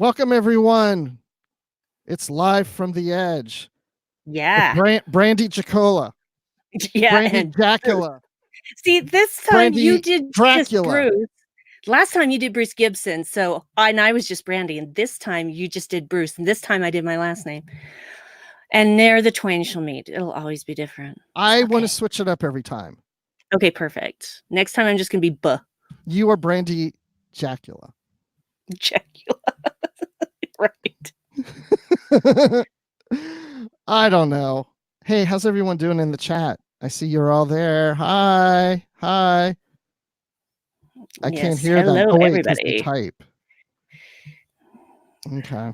Welcome, everyone. It's live from the edge. Yeah. Brandy Jacola. Yeah. Brandy And Jacula. see, this time Brandy you did just Dracula. Bruce. Last time you did Bruce Gibson, so I was just Brandy, and this time you just did Bruce, and this time I did my last name. And ne'er the twain shall meet. It'll always be different. I want to switch it up every time. Okay, perfect. Next time I'm just gonna be Buh. You are Brandy Jacula. Jacula. Right. I don't know. Hey, how's everyone doing in the chat? I see you're all there. Hi. I can't hear them. Hello, Oh, wait, everybody. type. Okay.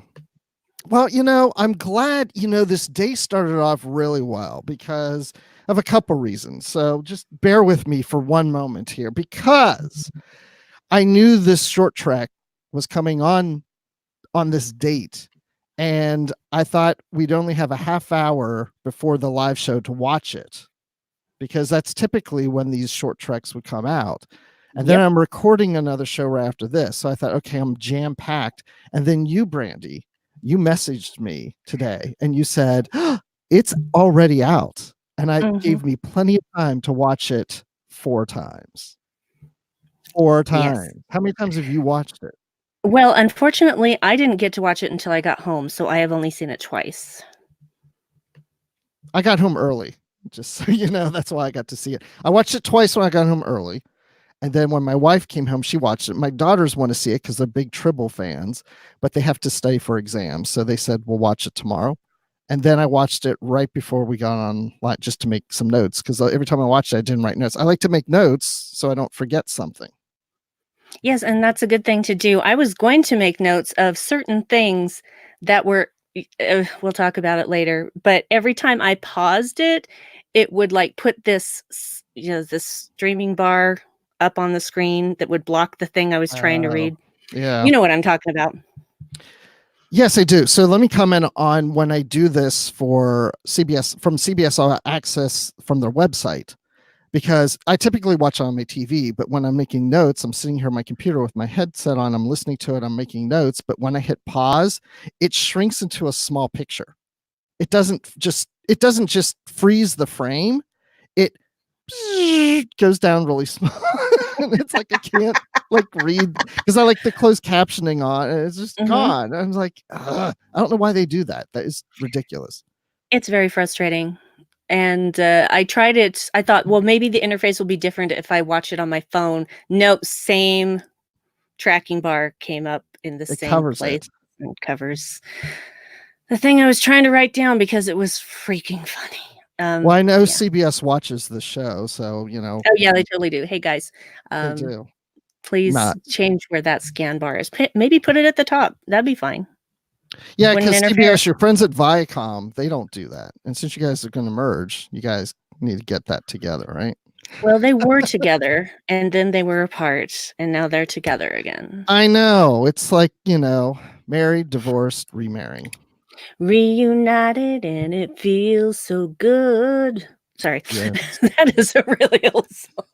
Well, I'm glad, this day started off really well because of a couple reasons. So just bear with me for one moment here, because I knew this short trek was coming on this date. And I thought we'd only have a half hour before the live show to watch it, because that's typically when these short treks would come out. And then I'm recording another show right after this. So I thought, okay, I'm jam packed. And then you, Brandy, you messaged me today and you said, oh, it's already out. And I gave me plenty of time to watch it 4 times. 4 times. Yes. How many times have you watched it? Well, unfortunately, I didn't get to watch it until I got home, so I have only seen it twice. I got home early, just so you know. That's why I got to see it. I watched it twice when I got home early. And then when my wife came home, she watched it. My daughters want to see it because they're big Tribble fans, but they have to study for exams. So they said, we'll watch it tomorrow. And then I watched it right before we got on, just to make some notes, because every time I watched it, I didn't write notes. I like to make notes so I don't forget something. Yes, and that's a good thing to do. I was going to make notes of certain things that were, we'll talk about it later, but every time I paused it, it would put this, this streaming bar up on the screen that would block the thing I was trying to read. Yeah. You know what I'm talking about. Yes, I do. So let me comment on when I do this for CBS, from CBS All Access from their website, because I typically watch on my TV, but when I'm making notes, I'm sitting here on my computer with my headset on, I'm listening to it, I'm making notes, but when I hit pause, it shrinks into a small picture. It doesn't just freeze the frame. It goes down really small. And it's like I can't read, because I like the closed captioning on, and it's just gone. I was like, I don't know why they do that. That is ridiculous. It's very frustrating. And I tried it. I thought, well, maybe the interface will be different if I watch it on my phone. Nope, same tracking bar came up in the same place. It covers the thing I was trying to write down because it was freaking funny. Well, I know CBS watches the show, so Oh yeah, they totally do. Hey guys, they do. Please change where that scan bar is. Maybe put it at the top. That'd be fine. Yeah, because CBS, your friends at Viacom, they don't do that. And since you guys are going to merge, you guys need to get that together, right? Well, they were together, and then they were apart, and now they're together again. I know. It's like, married, divorced, remarrying. Reunited, and it feels so good. Sorry. Yes. That is a really old song.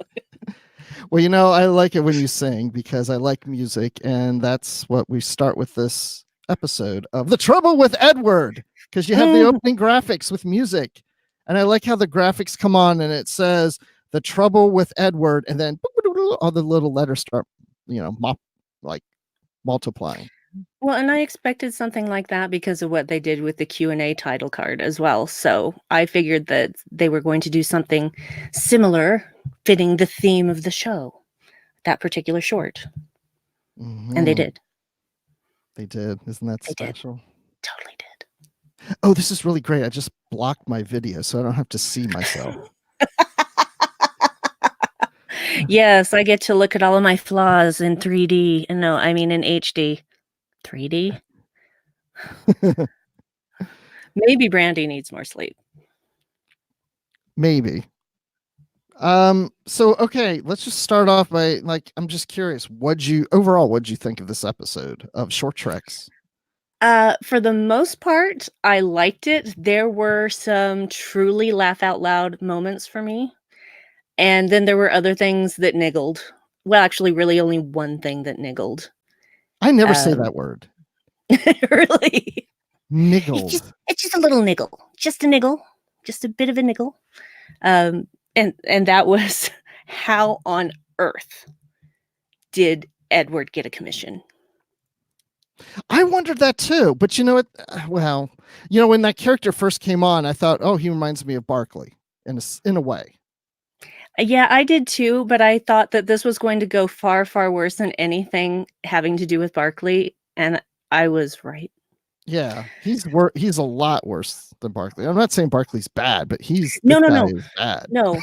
Well, I like it when you sing, because I like music, and that's what we start with this episode of The Trouble with Edward, because you have the opening graphics with music. And I like how the graphics come on and it says The Trouble with Edward, and then all the little letters start, multiplying. Well, and I expected something like that because of what they did with the Q&A title card as well. So I figured that they were going to do something similar, fitting the theme of the show, that particular short. And they did. They did. Isn't that special? Totally did. Oh, this is really great. I just blocked my video so I don't have to see myself. Yes, I get to look at all of my flaws in 3D. No, I mean in HD. 3D? Maybe Brandy needs more sleep. Maybe. So okay, let's just start off by I'm just curious, what'd you think of this episode of Short Treks? For the most part, I liked it. There were some truly laugh out loud moments for me. And then there were other things that niggled. Well, actually, really only one thing that niggled. I never say that word. Really. Niggled. It's just a little niggle. Just a niggle. Just a bit of a niggle. Um, and that was how on earth did Edward get a commission? I wondered that too, but you know what? Well, when that character first came on, I thought, oh, he reminds me of Barkley in a way. Yeah, I did too, but I thought that this was going to go far, far worse than anything having to do with Barkley, and I was right. Yeah, he's a lot worse than Barkley. I'm not saying Barkley's bad, but this No, no, guy no, is bad. no.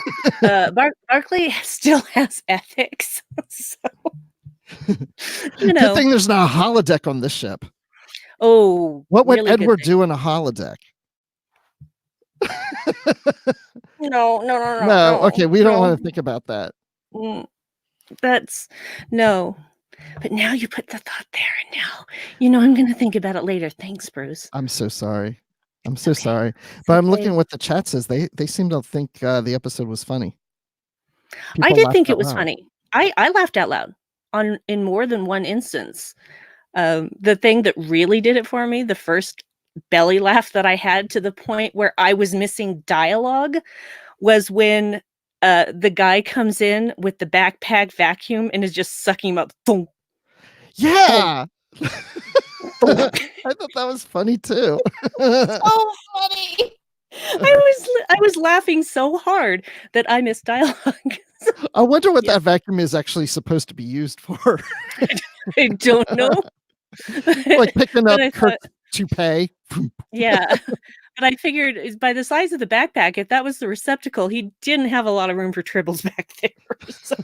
Barkley still has ethics, so Good thing there's not a holodeck on this ship. Oh, what would really Edward do in a holodeck? No. Okay, we don't want to think about that. That's no. But now you put the thought there, and now I'm going to think about it later. Thanks, Bruce. I'm so sorry. But I'm looking at what the chat says. They seem to think the episode was funny. I did think it was funny. I laughed out loud in more than one instance. The thing that really did it for me, the first belly laugh that I had to the point where I was missing dialogue, was when the guy comes in with the backpack vacuum and is just sucking him up. Boom. Yeah. I thought that was funny too. So funny. I was laughing so hard that I missed dialogue. I wonder what that vacuum is actually supposed to be used for. I don't know. Like picking up Kirk's toupee. Yeah. But I figured by the size of the backpack, if that was the receptacle, he didn't have a lot of room for tribbles back there. So.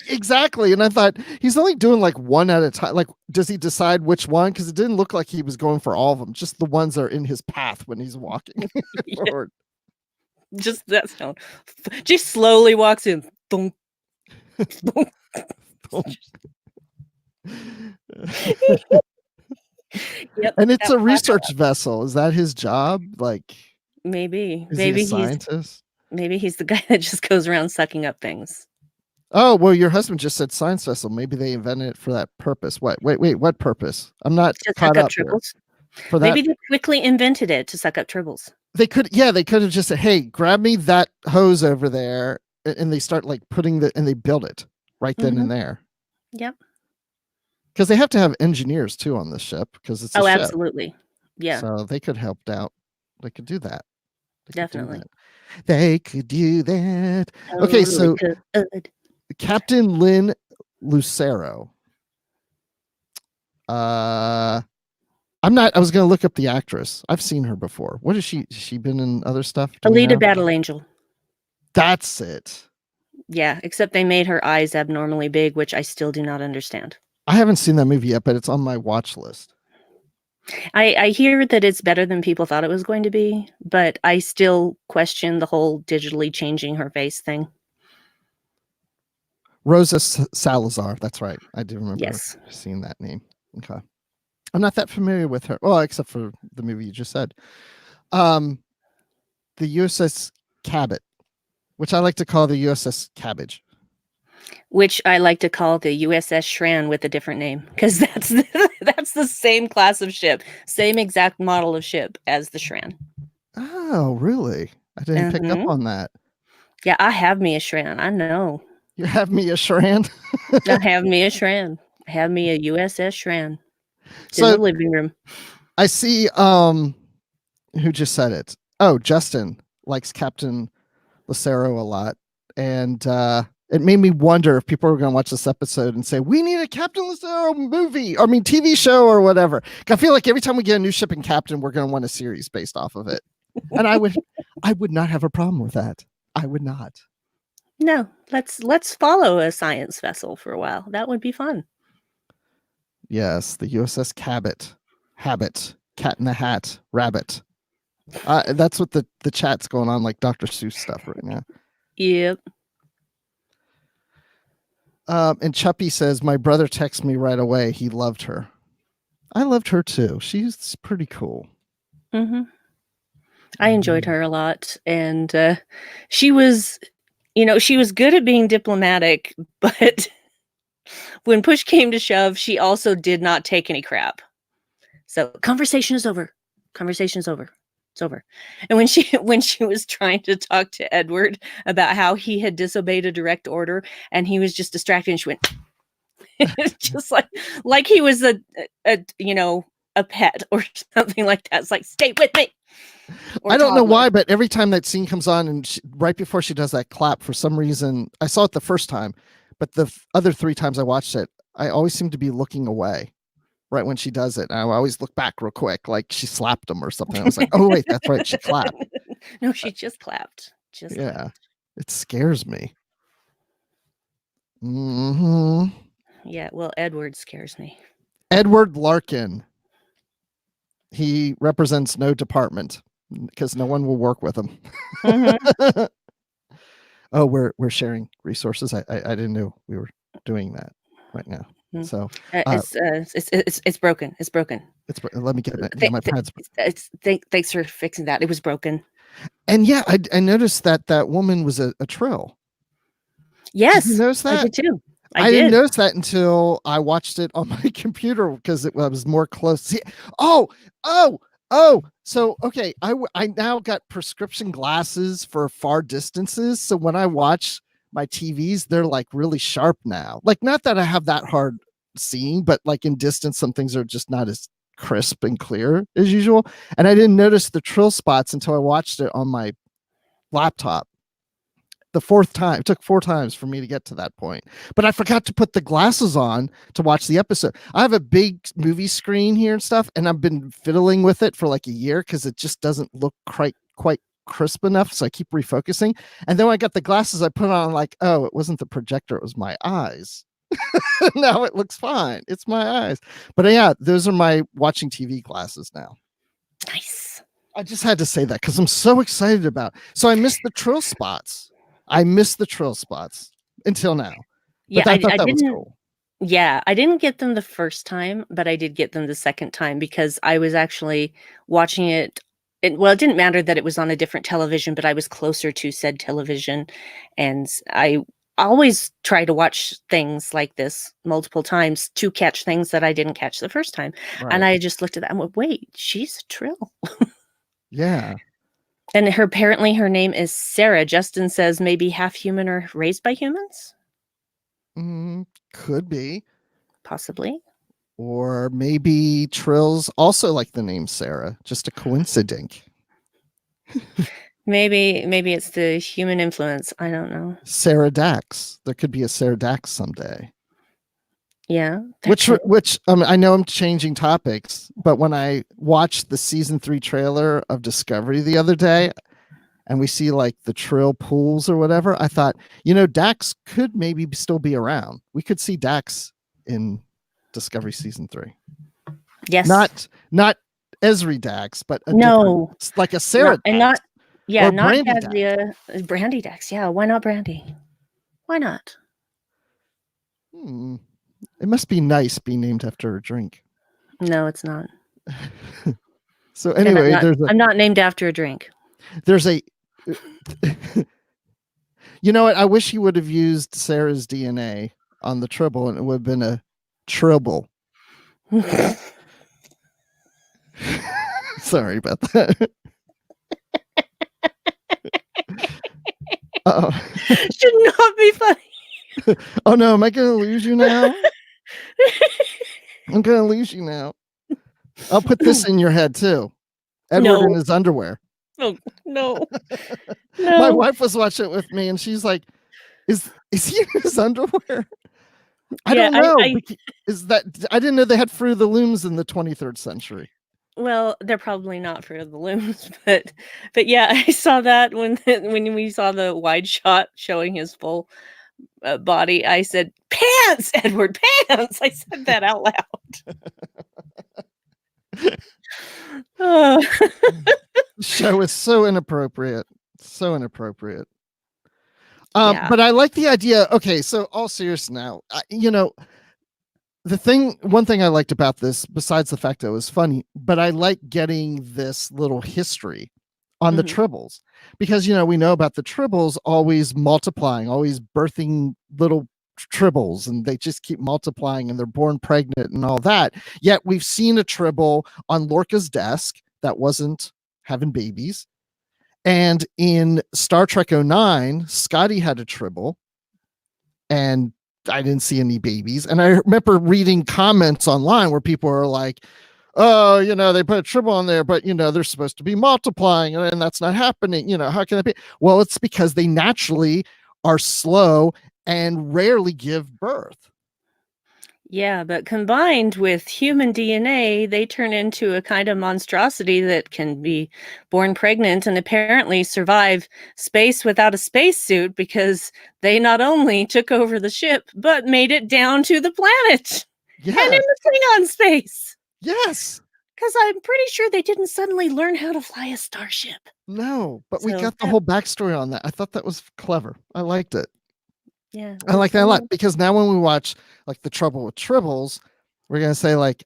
Exactly. And I thought, he's only doing like one at a time. Like, does he decide which one? Because it didn't look like he was going for all of them, just the ones that are in his path when he's walking forward. Just that sound. Just slowly walks in. Thunk. Thunk. Yep, and it's a research vessel. Is that his job? Like, maybe he a scientist? Maybe he's the guy that just goes around sucking up things. Oh, well, your husband just said science vessel. Maybe they invented it for that purpose. What? Wait, what purpose? I'm not caught up tribbles. For that. Maybe they quickly invented it to suck up tribbles. They could have just said, hey, grab me that hose over there. And they start like and they build it right then and there. Yep. Because they have to have engineers too on this ship because it's a ship. Absolutely. Yeah. So they could help out. They could do that. Definitely. They could do that. Okay, so Captain Lynn Lucero. I was going to look up the actress. I've seen her before. What is she? Has she been in other stuff? Alita Battle Angel. That's it. Yeah, except they made her eyes abnormally big, which I still do not understand. I haven't seen that movie yet, but it's on my watch list. I hear that it's better than people thought it was going to be, but I still question the whole digitally changing her face thing. Rosa Salazar. That's right. I do remember seeing that name. Okay. I'm not that familiar with her. Well, except for the movie you just said. The USS Cabot, which I like to call the USS Cabbage. Which I like to call the USS Shran with a different name, because that's the same class of ship, same exact model of ship as the Shran. Oh, really? I didn't pick up on that. Yeah, I have me a Shran. I know. You have me a Shran? I have me a Shran. I have me a USS Shran. It's in the living room. I see who just said it. Oh, Justin likes Captain Lucero a lot. And it made me wonder if people were going to watch this episode and say, we need a Captain Lucero TV show or whatever. I feel like every time we get a new shipping captain, we're going to want a series based off of it. And I would not have a problem with that. I would not. No, let's follow a science vessel for a while. That would be fun. Yes, the USS Cabot. Habit. Cat in the Hat. Rabbit. That's what the chat's going on, like Dr. Seuss stuff right now. Yep. And Chuppy says, my brother texted me right away. He loved her. I loved her too. She's pretty cool. Mm-hmm. I enjoyed her a lot. And she was good at being diplomatic, but when push came to shove, she also did not take any crap. So conversation is over. Conversation is over. It's over. And when she was trying to talk to Edward about how he had disobeyed a direct order and he was just distracted, and she went just like he was a a pet or something like that. It's like, stay with me. Or I don't know toddler. why, but every time that scene comes on and right before she does that clap, for some reason, I saw it the first time, but the other 3 times I watched it, I always seem to be looking away right when she does it. And I always look back real quick, like she slapped him or something. I was like, oh, wait, that's right. She clapped. No, she just clapped. Just Yeah. clapped. It scares me. Hmm. Yeah, well, Edward scares me. Edward Larkin. He represents no department because no one will work with him. Mm-hmm. Oh, we're sharing resources. I didn't know we were doing that right now. Mm-hmm. So it's broken. It's broken. Let me get my pads. Thanks for fixing that. It was broken. And yeah, I noticed that woman was a Trill. Yes, did you notice that? I did too. I didn't notice that until I watched it on my computer because it was more close. See, oh. So okay, I now got prescription glasses for far distances. So when I watch my TVs, they're like really sharp now. Like, not that I have that hard seeing, but like in distance, some things are just not as crisp and clear as usual. And I didn't notice the Trill spots until I watched it on my laptop. The 4th time. It took 4 times for me to get to that point, but I forgot to put the glasses on to watch the episode. I have a big movie screen here and stuff, and I've been fiddling with it for like a year because it just doesn't look quite crisp enough. So I keep refocusing. And then when I got the glasses, I put on like, oh, it wasn't the projector, it was my eyes. Now it looks fine. It's my eyes. But yeah, those are my watching TV glasses now. Nice. I just had to say that because I'm so excited about it. So I missed the Trill spots. Until now. Yeah, but I thought I that was didn't. cool. Yeah, I didn't get them the first time, but I did get them the second time because I was actually watching it. Well, it didn't matter that it was on a different television, but I was closer to said television, and I always try to watch things like this multiple times to catch things that I didn't catch the first time. Right. And I just looked at that and went, wait, she's a Trill. Yeah. And apparently her name is Sarah. Justin says maybe half human or raised by humans? Could be. Possibly. Or maybe Trills also like the name Sarah. Just a coincidence. Maybe it's the human influence. I don't know. Sarah Dax. There could be a Sarah Dax someday. Yeah. Which I know I'm changing topics, but when I watched the season 3 trailer of Discovery the other day, and we see like the Trill pools or whatever, I thought, Dax could maybe still be around. We could see Dax in Discovery season 3. Yes. Not Esri Dax, but like a Sarah Dax. Not Brandy Brandy Dax. Yeah, why not Brandy? Why not? It must be nice being named after a drink. No, it's not. So anyway, I'm not named after a drink. There's a you know what? I wish he would have used Sarah's DNA on the Tribble, and it would have been a Tribble. Sorry about that. Should not be funny. Oh no, am I gonna lose you now? I'm gonna lose you now. I'll put this in your head too. Edward in his underwear. Oh no. My wife was watching it with me and she's like, is he in his underwear? I don't know. I didn't know they had Fruit of the Looms in the 23rd century. Well, they're probably not Fruit of the Looms, but yeah, I saw that when we saw the wide shot showing his full body. I said, "Pants, Edward, pants!" I said that out loud. The show is so inappropriate. So inappropriate. But I like the idea. Okay, so all serious now. One thing I liked about this, besides the fact that it was funny, but I like getting this little history on the Tribbles, because we know about the Tribbles always multiplying, always birthing little tribbles and they just keep multiplying and they're born pregnant and all that. Yet we've seen a tribble on Lorca's desk that wasn't having babies. And in Star Trek 09, Scotty had a tribble and I didn't see any babies. And I remember reading comments online where people are like, oh, they put a tribble on there, but they're supposed to be multiplying and that's not happening. How can that be? Well, it's because they naturally are slow and rarely give birth. Yeah, but combined with human DNA, they turn into a kind of monstrosity that can be born pregnant and apparently survive space without a spacesuit because they not only took over the ship, but made it down to the planet and in Yes. the Klingon space. Yes. Because I'm pretty sure they didn't suddenly learn how to fly a starship. No, but we So, got the yeah. whole backstory on that. I thought that was clever. I liked it. Yeah. I like that a lot because now when we watch like The Trouble with Tribbles, we're going to say like,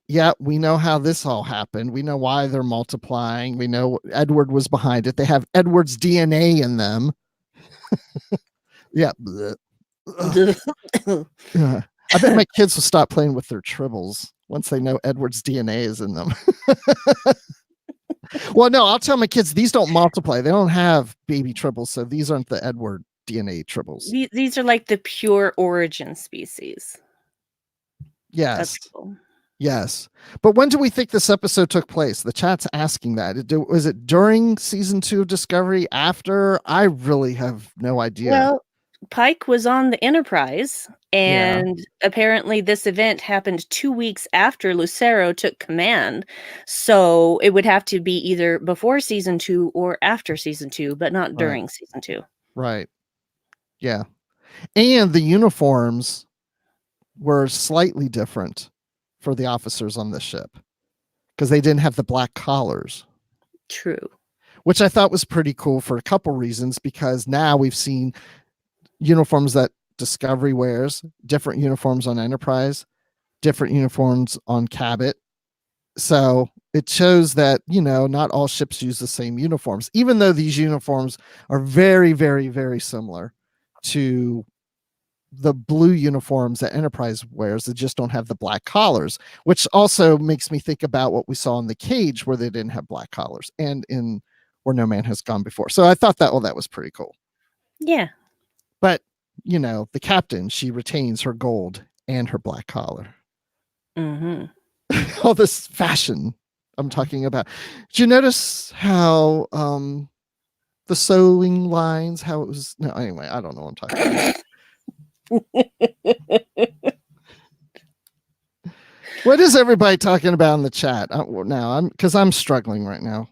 yeah, we know how this all happened. We know why they're multiplying. We know Edward was behind it. They have Edward's DNA in them. Yeah. Yeah. I bet my kids will stop playing with their tribbles once they know Edward's DNA is in them. Well, no, I'll tell my kids these don't multiply. They don't have baby tribbles, so these aren't the Edward DNA tribbles. These are like the pure origin species. Yes. Yes. But when do we think this episode took place? The chat's asking that. Was it during season 2 of Discovery? After? I really have no idea. Well, Pike was on the Enterprise, and apparently this event happened 2 weeks after Lucero took command. So it would have to be either before season 2 or after season 2, but not during season 2. Right. Yeah. And the uniforms were slightly different for the officers on the ship because they didn't have the black collars. True. Which I thought was pretty cool for a couple reasons, because now we've seen uniforms that Discovery wears, different uniforms on Enterprise, different uniforms on Cabot. So it shows that, not all ships use the same uniforms, even though these uniforms are very, very, very similar to the blue uniforms that Enterprise wears. They just don't have the black collars, which also makes me think about what we saw in The Cage where they didn't have black collars and in Where No Man Has Gone Before. So I thought that was pretty cool. Yeah. But, the captain, she retains her gold and her black collar. Mm-hmm. All this fashion I'm talking about. Did you notice how the sewing lines, how it was? No, anyway, I don't know what I'm talking about. What is everybody talking about in the chat now? I'm struggling right now.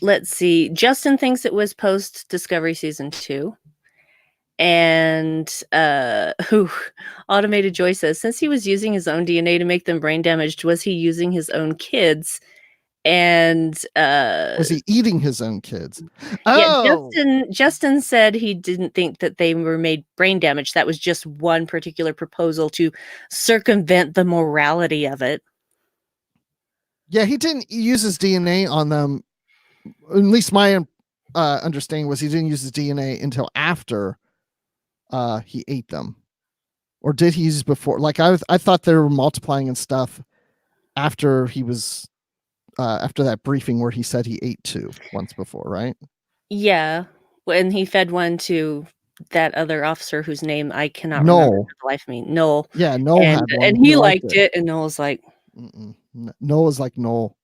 Let's see. Justin thinks it was post Discovery season 2. And Automated Joy says, since he was using his own DNA to make them brain damaged, was he using his own kids? And was he eating his own kids? Yeah, Justin said he didn't think that they were made brain damaged. That was just one particular proposal to circumvent the morality of it. Yeah, he didn't use his DNA on them. At least my understanding was he didn't use his DNA until after he ate them. Or did he use before? Like I thought they were multiplying and stuff after he was after that briefing where he said he ate 2 once before, right? Yeah, when he fed one to that other officer whose name I cannot remember for the life of me. Noel. Yeah, Noel had one. And he liked it, and Noel's like, Noel was like Noel.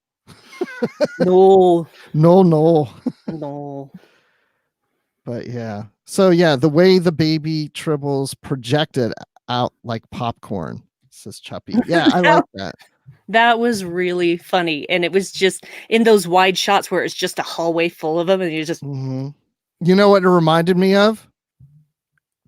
No. No. But yeah. So yeah, the way the baby tribbles projected out like popcorn, says Chuppy. Yeah, I like that. That was really funny. And it was just in those wide shots where it's just a hallway full of them and you just You know what it reminded me of?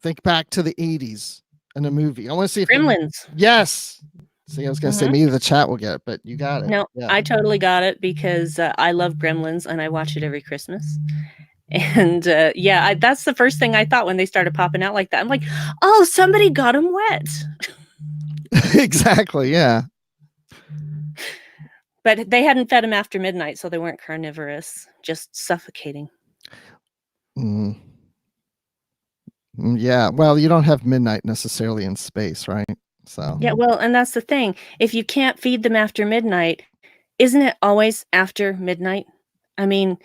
Think back to the 80s in a movie. I want to see if Gremlins. Yes. See, I was gonna say maybe the chat will get it, but you got it. No, I totally got it because I love Gremlins and I watch it every Christmas. And that's the first thing I thought when they started popping out like that. I'm like, oh, somebody got them wet. Exactly, yeah. But they hadn't fed them after midnight, so they weren't carnivorous, just suffocating. Yeah. Well, you don't have midnight necessarily in space, right? So Yeah, well, and that's the thing. If you can't feed them after midnight, isn't it always after midnight? I mean,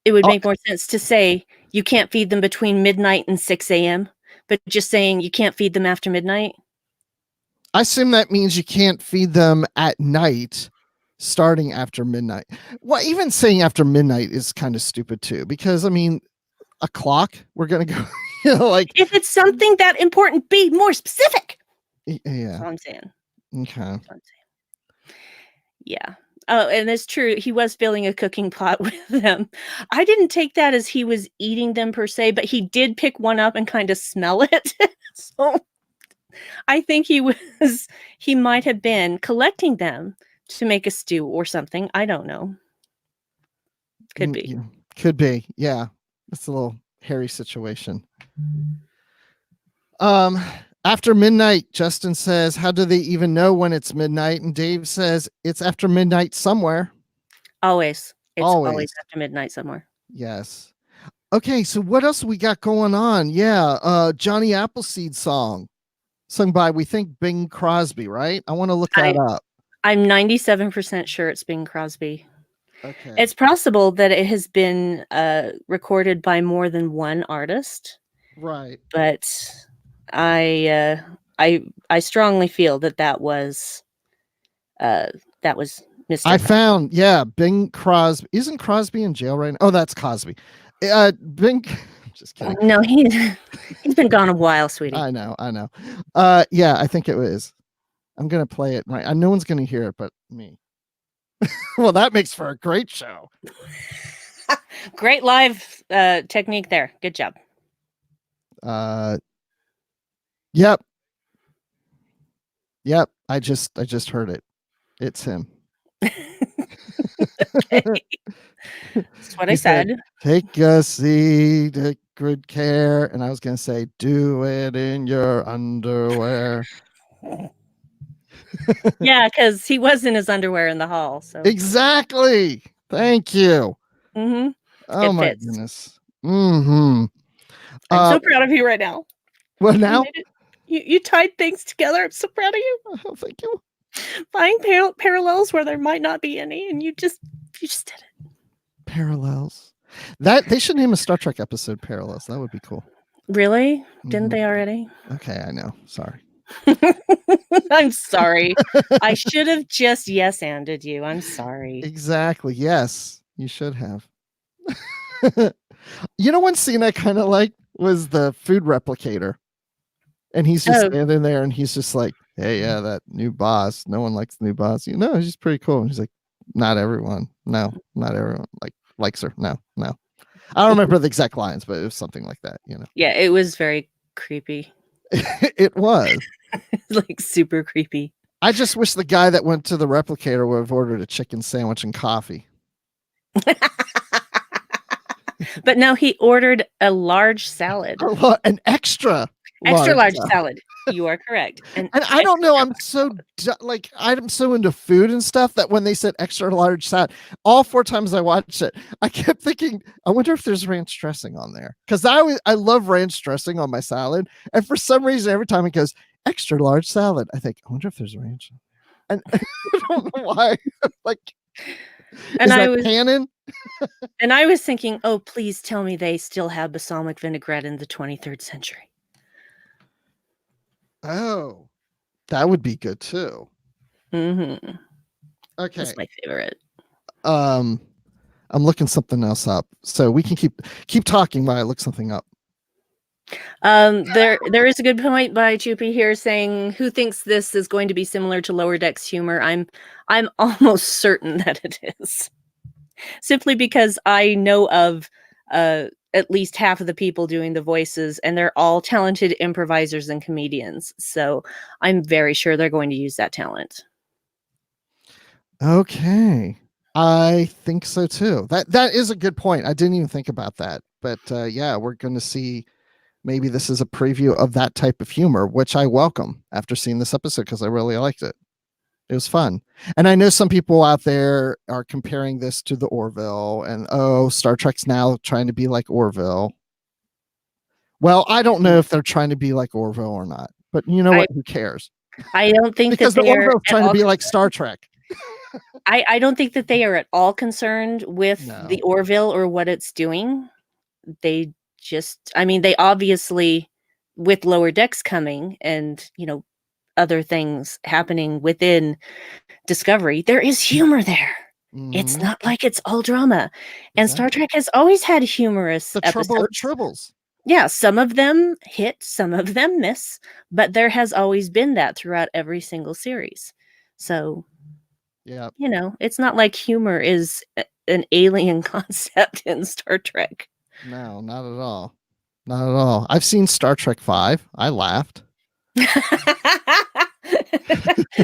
it would oh, make more sense to say you can't feed them between midnight and 6 AM, but just saying you can't feed them after midnight? I assume that means you can't feed them at night starting after midnight. Well, even saying after midnight is kind of stupid too, because I mean, a clock, we're going to go, like, If it's something that important, be more specific. That's yeah. all I'm saying. Okay. That's all I'm saying. Yeah. Oh, and it's true. He was filling a cooking pot with them. I didn't take that as he was eating them per se, but he did pick one up and kind of smell it. So I think he might have been collecting them to make a stew or something. I don't know. Could be. Yeah, could be. Yeah. It's a little hairy situation. After midnight, Justin says, how do they even know when it's midnight? And Dave says, it's after midnight somewhere. Always. It's always Always. after midnight somewhere. Yes. Okay, so what else we got going on? Yeah, Johnny Appleseed song sung by, we think, Bing Crosby, right? I want to look that up. I'm 97% sure it's Bing Crosby. Okay. It's possible that it has been recorded by more than one artist, right. but I strongly feel that was Mr. I found, yeah, Bing Crosby. Isn't Crosby in jail right now? Oh, that's Cosby. Bing, just kidding. No, he's been gone a while, sweetie. I know. Yeah, I think it was. I'm gonna play it right. No one's gonna hear it but me. Well, that makes for a great show. Great live technique there. Good job. Yep. I just heard it. It's him. Okay. That's what I said. Take a seat, take good care. And I was gonna say, do it in your underwear. Yeah, because he was in his underwear in the hall. So exactly. Thank you. Mm-hmm. Oh It my fits. goodness. Mm-hmm. I'm so proud of you right now. Well, now you tied things together. I'm so proud of you. Oh, thank you. Find parallels where there might not be any, and you just did it. Parallels. That they should name a Star Trek episode Parallels. That would be cool. Really? Didn't they already? Okay, I know. Sorry. I'm sorry. I should have just yes-anded you. I'm sorry. Exactly. Yes, you should have. You know, one scene I kind of liked was the food replicator. And he's just standing there and he's just like, hey, yeah, that new boss. No one likes the new boss. You know, he's pretty cool. And he's like, not everyone. No, not everyone likes her. No. I don't remember the exact lines, but it was something like that, you know. Yeah, it was very creepy. It was. Like super creepy. I just wish the guy that went to the replicator would have ordered a chicken sandwich and coffee. But no, he ordered a large salad. An extra large salad. You are correct. And I don't know. I'm so into food and stuff that when they said extra large salad, all 4 times I watched it, I kept thinking, I wonder if there's ranch dressing on there. Because I love ranch dressing on my salad. And for some reason, every time it goes extra large salad, I think, I wonder if there's ranch. And I don't know why. And is that canon? And I was thinking, oh, please tell me they still have balsamic vinaigrette in the 23rd century. Oh, that would be good too. Mm-hmm. Okay. That's my favorite. I'm looking something else up. So we can keep talking while I look something up. There is a good point by Chupi here saying, who thinks this is going to be similar to Lower Decks humor? I'm almost certain that it is. Simply because I know of at least half of the people doing the voices, and they're all talented improvisers and comedians. So I'm very sure they're going to use that talent. Okay. I think so too. That is a good point. I didn't even think about that. But yeah, we're going to see, maybe this is a preview of that type of humor, which I welcome after seeing this episode because I really liked it. It was fun. And I know some people out there are comparing this to the Orville and, Star Trek's now trying to be like Orville. Well, I don't know if they're trying to be like Orville or not, but you know I what? Who cares? I don't think Because that the they are Orville's at trying to all be like Star Trek. I don't think that they are at all concerned with No. the Orville or what it's doing. They just I mean, they obviously with Lower Decks coming and, other things happening within Discovery, there is humor there. It's Mhm. not like it's all drama. And Star Exactly. Trek has always had humorous The trouble of episodes. tribbles. Yeah, some of them hit, some of them miss, but there has always been that throughout every single series. So, Yeah. it's not like humor is an alien concept in Star Trek. No, not at all. Not at all. I've seen Star Trek 5. I laughed.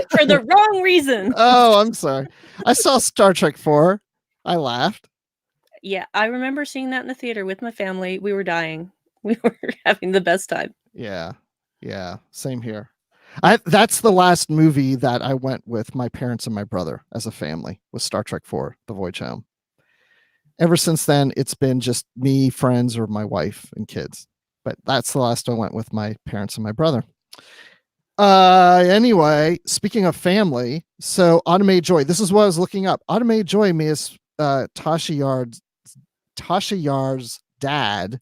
For the wrong reason. Oh, I'm sorry. I saw Star Trek 4. I laughed. Yeah, I remember seeing that in the theater with my family. We were dying. We were having the best time. Yeah. Yeah. Same here. That's the last movie that I went with my parents and my brother as a family, was Star Trek 4, The Voyage Home. Ever since then, it's been just me, friends, or my wife and kids. But that's the last I went with my parents and my brother. Anyway, speaking of family, so Autumn Joy, this is what I was looking up. Autumn Joy is Tasha Yar's dad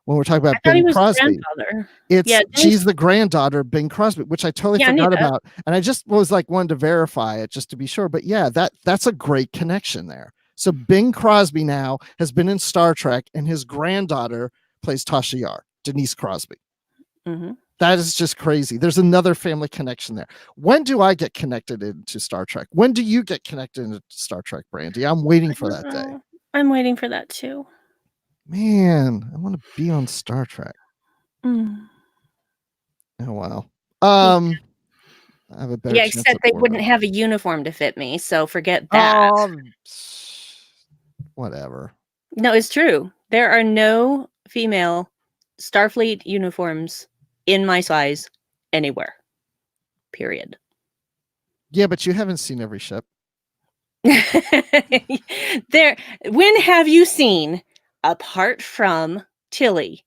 when we're talking I about thought he Bing was the Crosby. grandfather. It's Yeah, she's the granddaughter of Bing Crosby, which I totally Yeah, I knew forgot that. about. And I just was like wanted to verify it just to be sure. But yeah, that's a great connection there. So Bing Crosby now has been in Star Trek, and his granddaughter plays Tasha Yar, Denise Crosby. Mhm. That is just crazy. There's another family connection there. When do I get connected into Star Trek? When do you get connected into Star Trek, Brandy? I'm waiting for that day. I'm waiting for that too. Man, I want to be on Star Trek. Mm. Oh wow. I have a better Yeah, chance except of they Orville. wouldn't have a uniform to fit me, so forget that. Whatever. No, it's true. There are no female Starfleet uniforms in my size anywhere. Period. Yeah, but you haven't seen every ship. When have you seen, apart from Tilly,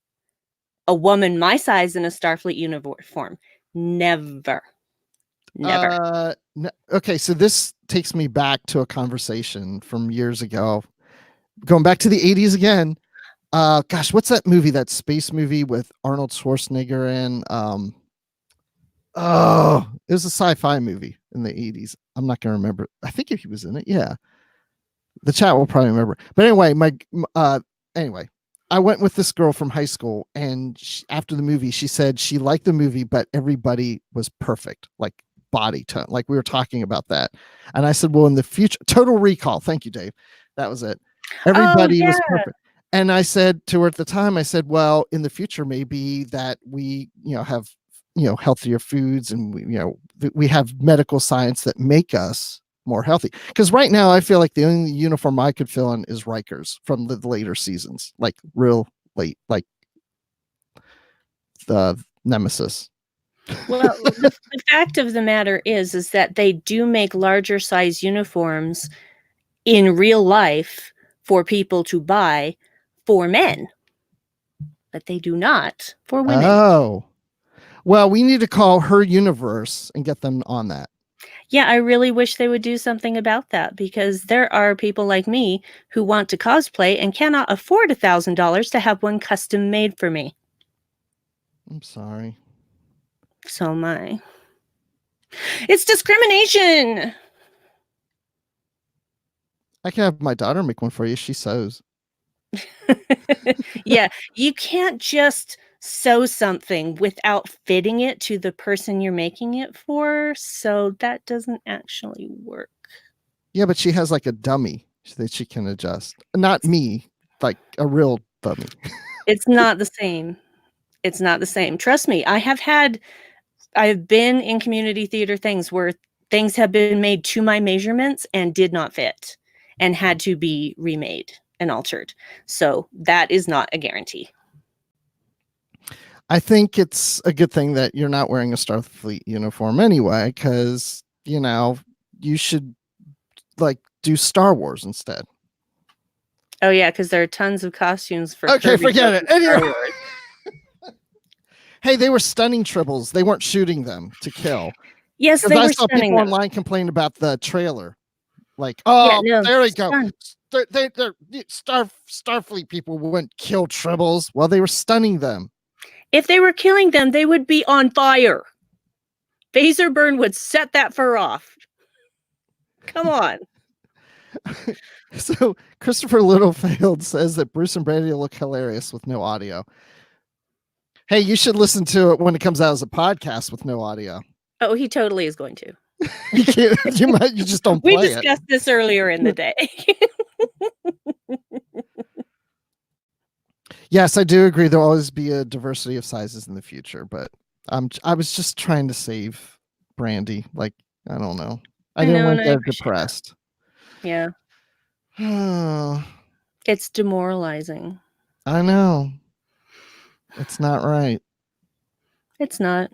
a woman my size in a Starfleet uniform? Never. Never. Okay, so this takes me back to a conversation from years ago. Going back to the 80s again. Gosh, what's that movie? That space movie with Arnold Schwarzenegger in? It was a sci-fi movie in the 80s. I'm not gonna remember. I think he was in it. Yeah, the chat will probably remember. But anyway, anyway, I went with this girl from high school, and after the movie, she said she liked the movie, but everybody was perfect, like body tone, like we were talking about that. And I said, well, in the future, Total Recall. Thank you, Dave. That was it. Everybody was perfect. And I said to her at the time, I said, well, in the future, maybe that we, have, healthier foods, and we have medical science that make us more healthy. Because right now, I feel like the only uniform I could fill in is Riker's from the later seasons, like real late, like the Nemesis. Well, the fact of the matter is that they do make larger size uniforms in real life for people to buy for men, but they do not for women. Oh, well, we need to call Her Universe and get them on that. Yeah, I really wish they would do something about that, because there are people like me who want to cosplay and cannot afford $1,000 to have one custom made for me. I'm sorry. So am I. It's discrimination. I can have my daughter make one for you. She sews. Yeah, you can't just sew something without fitting it to the person you're making it for, so that doesn't actually work. Yeah, but she has like a dummy that she can adjust. Not me, like a real dummy. It's not the same. It's not the same. Trust me, I've been in community theater things where things have been made to my measurements and did not fit and had to be remade and altered. So that is not a guarantee. I think it's a good thing that you're not wearing a Starfleet uniform anyway, because you should like do Star Wars instead. Oh yeah, because there are tons of costumes for. Okay, Kirby forget it. Anyway. Hey, they were stunning tribbles. They weren't shooting them to kill. Yes, Because they I were saw stunning people them. online complain about the trailer. Like, Yeah, oh, no, there we go. stun. They're Starfleet people wouldn't kill tribbles. Well, they were stunning them. If they were killing them, they would be on fire. Phaser burn would set that fur off. Come on. So Christopher Littlefield says that Bruce and Brandy look hilarious with no audio. Hey, you should listen to it when it comes out as a podcast with no audio. Oh, he totally is going to. You can't. You just don't We play it. discussed this earlier in the day. Yes, I do agree. There'll always be a diversity of sizes in the future, but I was just trying to save Brandy. Like, I don't know. I didn't know, want and to I get appreciate that. depressed. Yeah, Oh, it's demoralizing. I know. It's not right. It's not.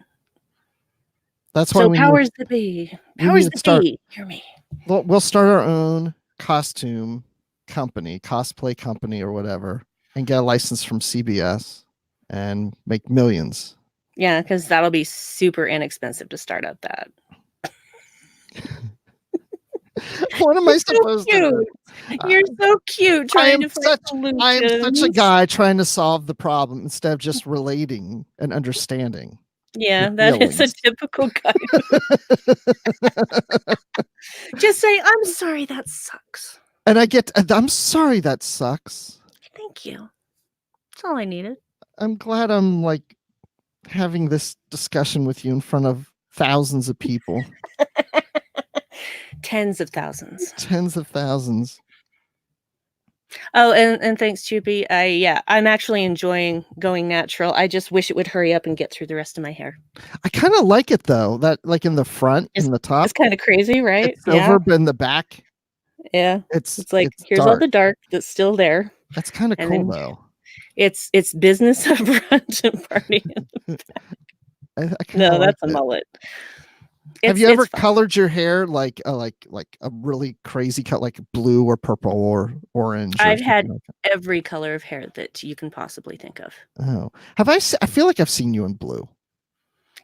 That's why So we powers that be. Powers to that start. be. Hear me. We'll start our own costume company, cosplay company, or whatever, and get a license from CBS and make millions. Yeah, because that'll be super inexpensive to start up that. What am I You're so supposed to do? cute. You're so cute trying to find I am such a solutions. guy trying to solve the problem instead of just relating and understanding. Yeah, your that is a feelings. typical guy. Just say, I'm sorry, that sucks. And I'm sorry that sucks. Thank you. That's all I needed. I'm glad I'm like having this discussion with you in front of thousands of people. Tens of thousands. Tens of thousands. Oh, and thanks, Choopy. I'm actually enjoying going natural. I just wish it would hurry up and get through the rest of my hair. I kind of like it though. That like in the front, in the top, It's kind of crazy, right? it's silver, but in the back, Yeah. it's like it's here's all dark. the dark that's still there. That's kind of And cool then though. It's business up front and party in the back. I kinda No, like that's a it. mullet. Have you ever It's fun. colored your hair like a really crazy cut, like blue or purple or orange? Or I've had something like that? every color of hair that you can possibly think of. Oh, have I? I feel like I've seen you in blue.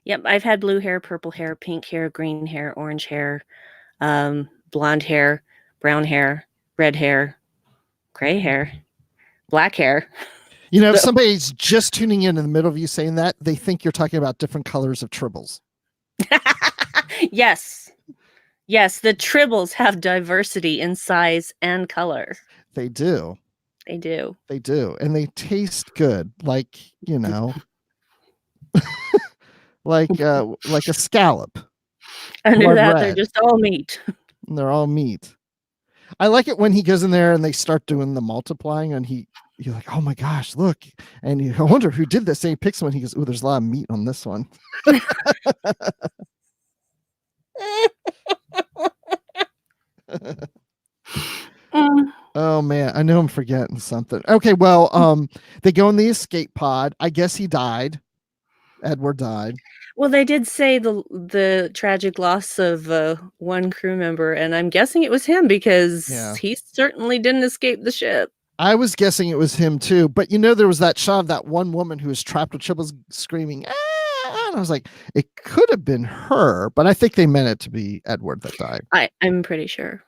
Yep, I've had blue hair, purple hair, pink hair, green hair, orange hair, blonde hair, brown hair, red hair, gray hair, black hair. You know, if somebody's just tuning in the middle of you saying that, they think you're talking about different colors of tribbles. Yes. Yes, the tribbles have diversity in size and color. They do. They do. They do. And they taste good. Like, you know, like a scallop. Under Blood that, they're red. just all meat. And they're all meat. I like it when he goes in there and they start doing the multiplying and you're like, oh my gosh, look. And I wonder who did this. And he picks one. He goes, oh, there's a lot of meat on this one. Oh man, I know I'm forgetting something. Okay, well, they go in the escape pod. I guess he died. Edward died. Well, they did say the tragic loss of one crew member, and I'm guessing it was him because he certainly didn't escape the ship. I was guessing it was him too, but you know, there was that shot of that one woman who was trapped with tribbles screaming, ah! And I was like, it could have been her, but I think they meant it to be Edward that died. I'm pretty sure.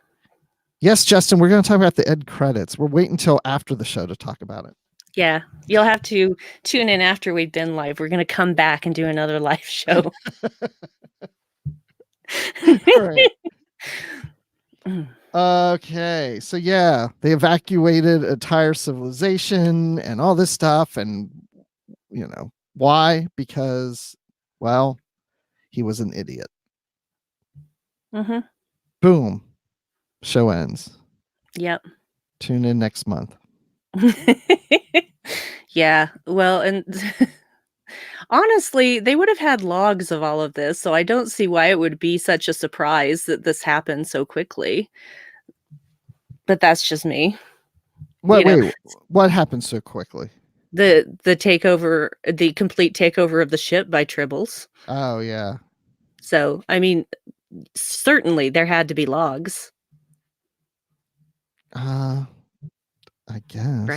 Yes, Justin, we're going to talk about the Ed credits. We're waiting until after the show to talk about it. Yeah, you'll have to tune in after we've been live. We're going to come back and do another live show. Right. Okay, so yeah, they evacuated a entire civilization and all this stuff, and you know why? Because, well, he was an idiot. Mm-hmm. Boom. Show ends. Yep. Tune in next month. Yeah, well, and honestly, they would have had logs of all of this, so I don't see why it would be such a surprise that this happened so quickly. But that's just me. Wait, what happened so quickly? The takeover, the complete takeover of the ship by tribbles. Oh yeah. So, I mean, certainly there had to be logs. I guess.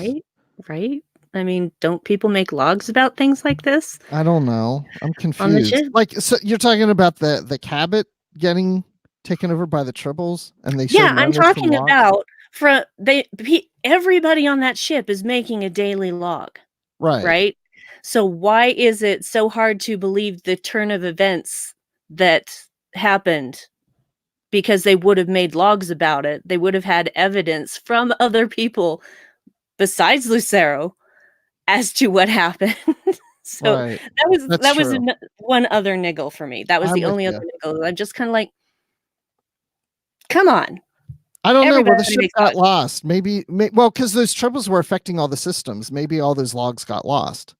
Right? I mean, don't people make logs about things like this I don't know. I'm on the confused. ship? Like, so you're talking about the Cabot getting taken over by the Tribbles, and they Yeah, showed I'm memos from talking logs? about everybody on that ship is making a daily log, Right. right? So why is it so hard to believe the turn of events that happened? Because they would have made logs about it. They would have had evidence from other people besides Lucero as to what happened. So Right. That's that was true. one other niggle for me. That was I'm the with only other you. niggle. I'm just kinda like, "Come on, I don't know where the everybody ship makes got logs." lost. Maybe, well, because those Tribbles were affecting all the systems. Maybe all those logs got lost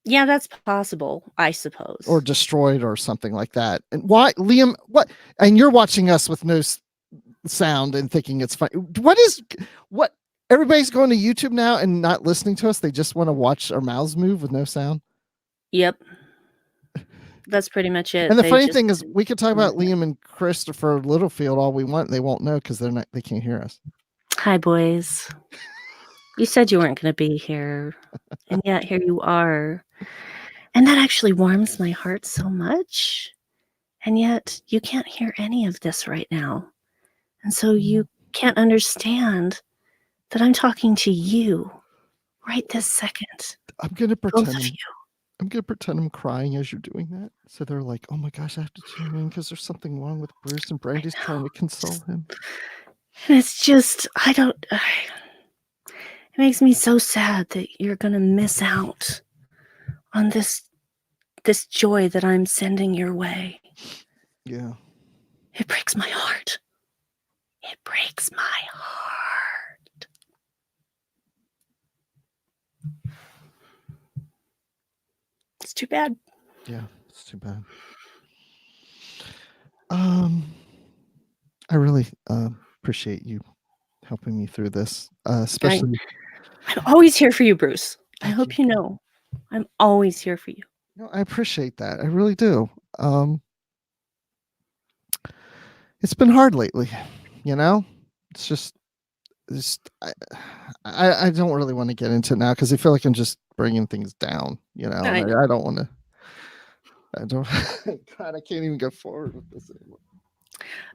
Yeah, that's possible, I or suppose. destroyed or something like that. And why, Liam? What? And you're watching us with no sound and thinking it's fun. What? Everybody's going to YouTube now and not listening to us. They just want to watch our mouths move with no sound. Yep, that's pretty much it. And the They funny just thing is, we could talk wanna about Liam and Christopher Littlefield all we want. They won't know because they can't hear us. "Hi, boys. You said you weren't gonna be here, and yet here you are." And that actually warms my heart so much, and yet you can't hear any of this right now. And so you can't understand that I'm talking to you right this second, I'm gonna both pretend of I'm you. I'm gonna pretend I'm crying as you're doing that. So they're like, "Oh my gosh, I have to tune in because there's something wrong with Bruce, and I Brandy's trying know. to console him." And it's just, I don't, it makes me so sad that you're gonna miss out on this joy that I'm sending your way. Yeah. It breaks my heart. It breaks my heart. It's too bad. Yeah, it's too bad. I really appreciate you helping me through this, especially. I'm always here for you, Bruce. I Thank you. hope you know. I'm always here for you. No, I appreciate that. I really do. It's been hard lately, you know. It's just, I don't really want to get into it now because I feel like I'm just bringing things down, you know. I And know. I don't want to. I don't. God, I can't even go forward with this anymore.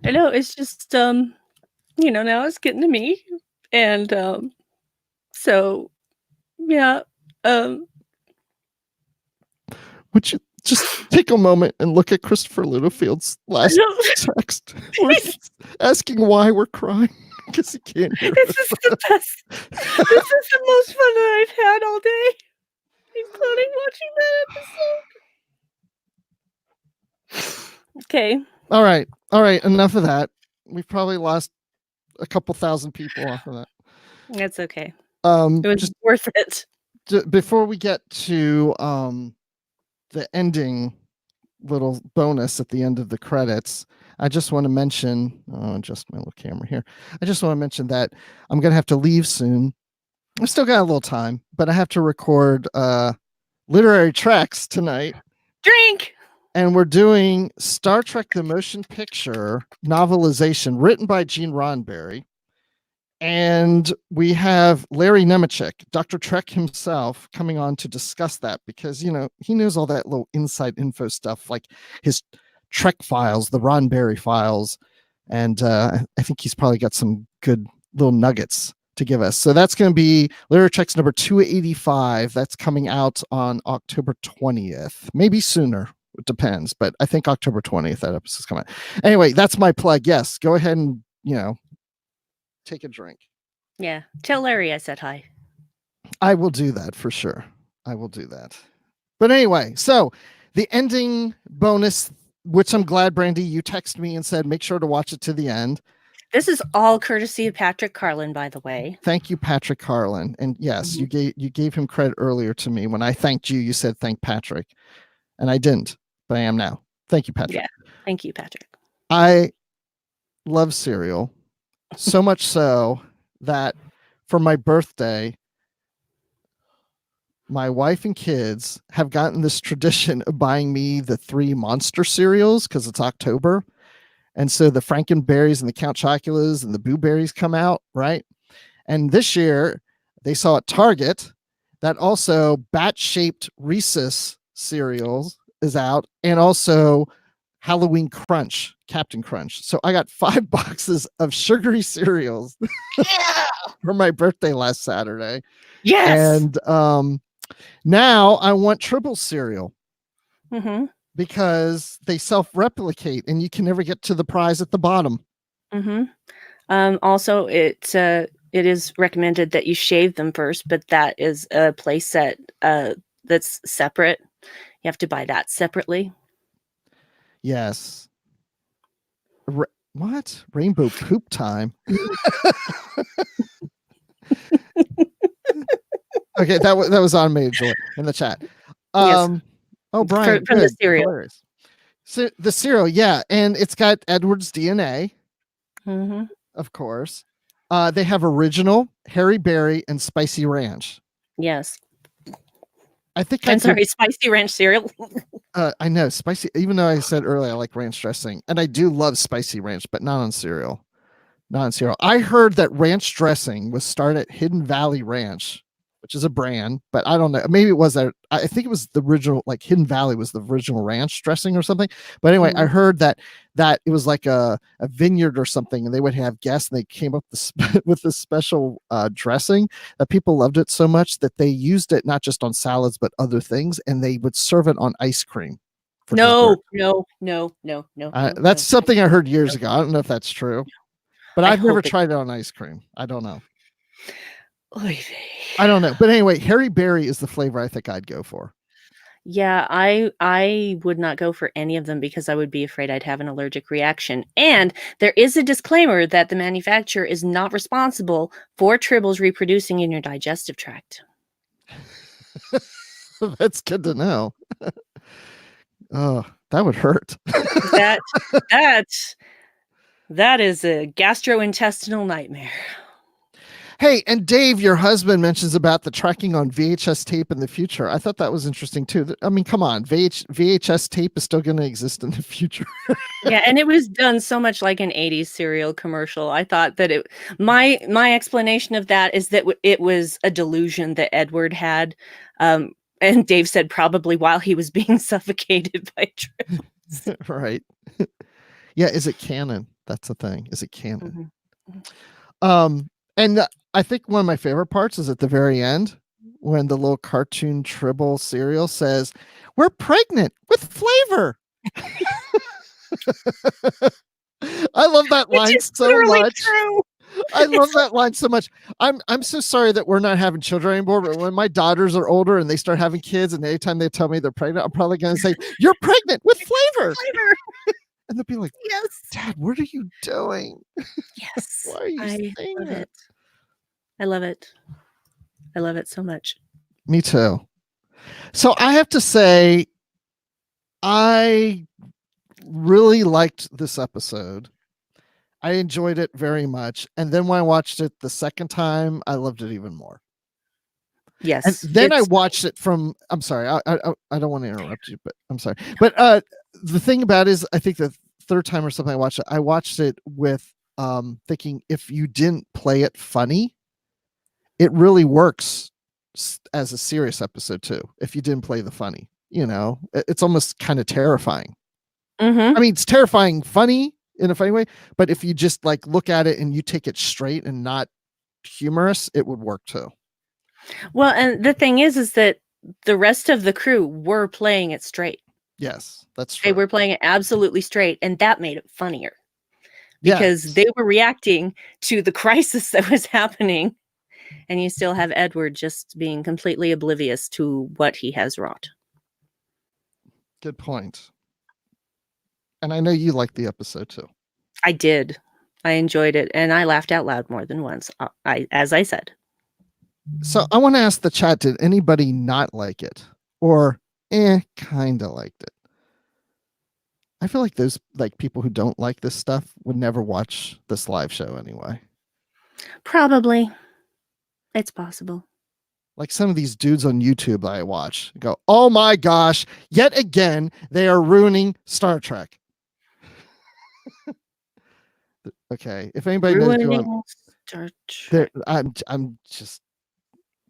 I know. It's just now it's getting to me. And so yeah. Um Would you just take a moment and look at Christopher Littlefield's I last know. text where he's asking why we're crying because he can't hear This us. is the best. This is the most fun that I've had all day, including watching that episode. Okay. All right. All right. Enough of that. We've probably lost a couple thousand people off of that. That's okay. It was Just worth it. before we get to the ending little bonus at the end of the credits, I just want to mention, just my little camera here. I just want to mention that I'm going to have to leave soon. I still got a little time, but I have to record Literary Treks tonight. Drink. And we're doing Star Trek the Motion Picture novelization written by Gene Roddenberry. And we have Larry Nemechek, Dr. Trek himself, coming on to discuss that because, you know, he knows all that little inside info stuff, like his Trek files, the Roddenberry files. And I think he's probably got some good little nuggets to give us. So that's going to be Literary Treks number 285. That's coming out on October 20th, maybe sooner. It depends, but I think October 20th that episode's coming out. Anyway, that's my plug. Yes, go ahead and, you know, take a drink. Yeah. Tell Larry I said hi. I will do that for sure. I will do that. But anyway, so the ending bonus, which I'm glad, Brandy, you texted me and said, make sure to watch it to the end. This is all courtesy of Patrick Carlin, by the way. Thank you, Patrick Carlin. And yes, you gave him credit earlier to me. When I thanked you, you said thank Patrick. And I didn't, but I am now. Thank you, Patrick. Yeah. Thank you, Patrick. I love cereal so much so that for my birthday, my wife and kids have gotten this tradition of buying me the 3 monster cereals because it's October. And so the Frankenberries and the Count Choculas and the Boo Berries come out, right? And this year they saw at Target that also bat-shaped Reese's cereals is out, and also Halloween Crunch, Captain Crunch. So I got 5 boxes of sugary cereals Yeah. for my birthday last Saturday. Yes. And now I want Tribble cereal Mm-hmm. because they self-replicate and you can never get to the prize at the bottom. Mm-hmm. Also, it is recommended that you shave them first, but that is a play set that's separate. You have to buy that separately. Yes. What? Rainbow poop time? Okay, that was on Major in the chat. Yes. Oh, Brian, From the good. cereal. Hilarious. So the cereal, yeah, and it's got Edward's DNA, Mm-hmm. of course. They have original, Harry Berry, and Spicy Ranch. Yes. I think I'm sorry, Spicy Ranch cereal. I know spicy. Even though I said earlier I like ranch dressing, and I do love spicy ranch, but not on cereal. Not on cereal. I heard that ranch dressing was started at Hidden Valley Ranch, which is a brand, but I don't know. Maybe it was that. I think it was the original. Like Hidden Valley was the original ranch dressing or something. But anyway, I heard that it was like a vineyard or something, and they would have guests, and they came up with this special dressing that people loved it so much that they used it not just on salads but other things, and they would serve it on ice cream. No. That's something I heard years ago. I don't know if that's true, but I've never tried it on ice cream. I don't know. I don't know. But anyway, Harry Berry is the flavor I think I'd go for. Yeah, I would not go for any of them because I would be afraid I'd have an allergic reaction. And there is a disclaimer that the manufacturer is not responsible for tribbles reproducing in your digestive tract. That's good to know. Oh, that would hurt. that is a gastrointestinal nightmare. Hey, and Dave, your husband, mentions about the tracking on VHS tape in the future. I thought that was interesting too. I mean, come on, VHS tape is still going to exist in the future. Yeah, and it was done so much like an 80s cereal commercial. I thought that my explanation of that is that it was a delusion that Edward had. And Dave said probably while he was being suffocated by tribbles. Right. Yeah, is it canon? That's the thing. Is it canon? Mm-hmm. And I think one of my favorite parts is at the very end when the little cartoon Tribble cereal says, "We're pregnant with flavor." I love that line so much. True. I love that line so much. I'm so sorry that we're not having children anymore, but when my daughters are older and they start having kids, and anytime they tell me they're pregnant, I'm probably going to say, "You're pregnant with flavor." And they'll be like, "Yes, Dad, what are you doing?" Yes. Why are you saying that? I love it. I love it so much. Me too. So I have to say, I really liked this episode. I enjoyed it very much. And then when I watched it the second time, I loved it even more. Yes. And then I watched it from, I'm sorry, I don't want to interrupt you, but I'm sorry. But the thing about it is, I think the third time or something I watched it with thinking if you didn't play it funny, it really works as a serious episode too. If you didn't play the funny, it's almost kind of terrifying. Mm-hmm. I mean, it's terrifying, funny in a funny way, but if you just like look at it and you take it straight and not humorous, it would work too. Well, and the thing is that the rest of the crew were playing it straight. Yes, that's true. They were playing it absolutely straight, and that made it funnier because they were reacting to the crisis that was happening, and you still have Edward just being completely oblivious to what he has wrought. Good point. And I know you liked the episode too. I did. I enjoyed it, and I laughed out loud more than once, as I said. So I want to ask the chat, did anybody not like it? Or kind of liked it? I feel like those people who don't like this stuff would never watch this live show anyway. Probably. It's possible. Like some of these dudes on YouTube that I watch go, "Oh my gosh, yet again, they are ruining Star Trek." Okay, if anybody knows who Star Trek. I'm just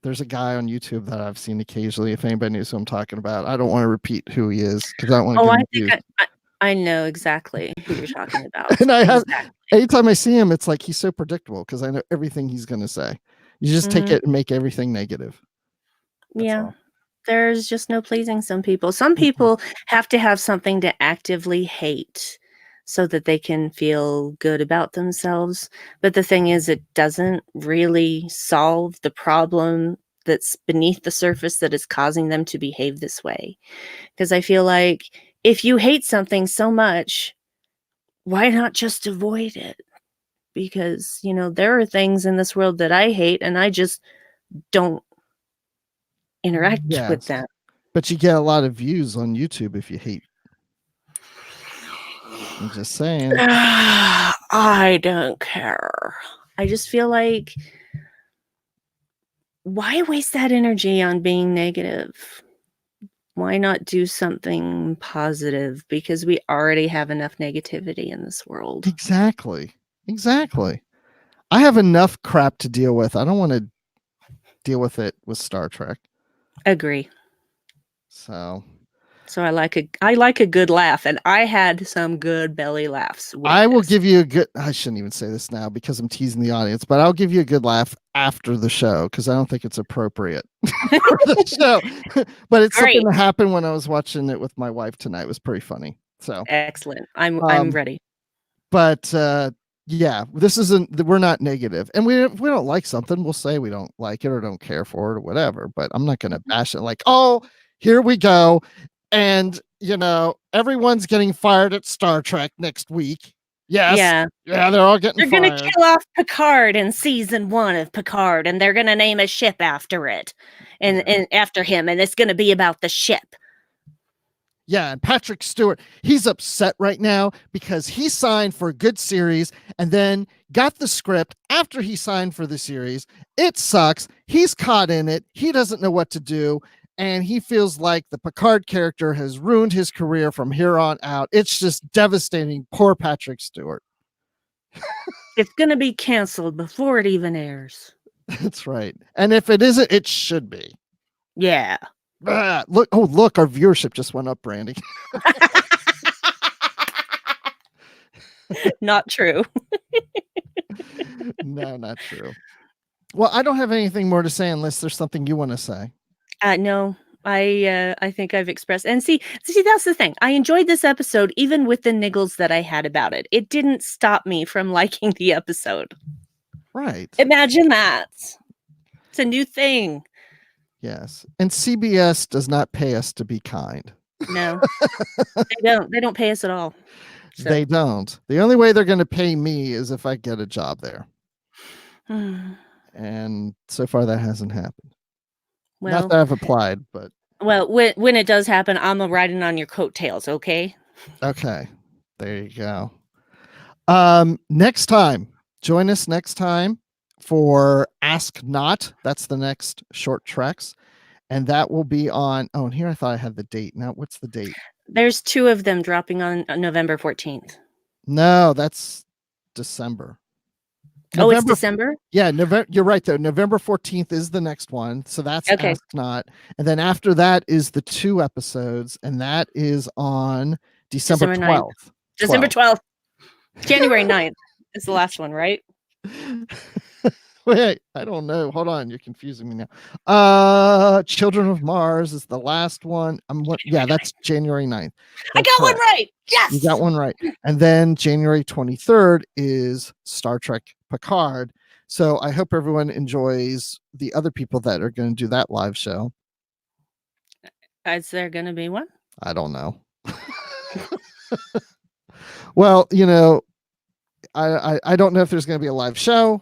There's a guy on YouTube that I've seen occasionally. If anybody knows who I'm talking about, I don't want to repeat who he is because I don't want to Oh, give I him think views. I know exactly who you're talking about. And Exactly. anytime I see him, it's like he's so predictable because I know everything he's going to say. You just take Mhm. it and make everything negative. That's Yeah. all. There's just no pleasing some people. Some people have to have something to actively hate so that they can feel good about themselves. But the thing is, it doesn't really solve the problem that's beneath the surface that is causing them to behave this way. Because I feel like if you hate something so much, why not just avoid it? Because, there are things in this world that I hate and I just don't interact with Yes. them. But you get a lot of views on YouTube if you hate. I'm just saying. I don't care. I just feel like, why waste that energy on being negative? Why not do something positive? Because we already have enough negativity in this world. Exactly. I have enough crap to deal with. I don't want to deal with it with Star Trek. Agree. So I like a good laugh, and I had some good belly laughs with I will this. give you a good. I shouldn't even say this now because I'm teasing the audience, but I'll give you a good laugh after the show because I don't think it's appropriate for the show. But it's something Great. that happened when I was watching it with my wife tonight. It was pretty funny. So Excellent. I'm Um, ready. but yeah, this isn't. We're not negative, and if we don't like something, we'll say we don't like it or don't care for it or whatever. But I'm not going to bash it like, oh, here we go, and everyone's getting fired at Star Trek next week. Yes, Yeah. yeah, they're all getting They're gonna fired. kill off Picard in season 1 of Picard, and they're gonna name a ship after it, and Yeah. after him, and it's gonna be about the ship. Yeah, and Patrick Stewart, he's upset right now because he signed for a good series and then got the script after he signed for the series. It sucks. He's caught in it. He doesn't know what to do. And he feels like the Picard character has ruined his career from here on out. It's just devastating. Poor Patrick Stewart. It's gonna be canceled before it even airs. That's right. And if it isn't, it should be. Yeah. Look, our viewership just went up, Brandy. Not true. No, not true. Well, I don't have anything more to say unless there's something you want to say. No. I think I've expressed, and see, that's the thing. I enjoyed this episode even with the niggles that I had about it. It didn't stop me from liking the episode. Right. Imagine that. It's a new thing. Yes. And CBS does not pay us to be kind. No. They don't pay us at all. So. They don't. The only way they're going to pay me is if I get a job there. And so far that hasn't happened. Well, not that I've applied, but well, when it does happen, I'm riding on your coattails, okay? Okay. There you go. Next time, join us next time for Ask Not. That's the next short treks. And that will be on. Oh, and here I thought I had the date. Now, what's the date? There's 2 of them dropping on November 14th. No, that's December. It's December? Yeah, November. You're right, though. November 14th is the next one. So that's okay. Ask Not. And then after that is the 2 episodes. And that is on December 12th. December 12th. January 9th is the last one, right? Wait, I don't know. Hold on, you're confusing me now. Children of Mars is the last one. Yeah, that's January 9th. I got one right. Yes. You got one right. And then January 23rd is Star Trek Picard. So I hope everyone enjoys the other people that are going to do that live show. Is there going to be one? I don't know. Well, I don't know if there's going to be a live show.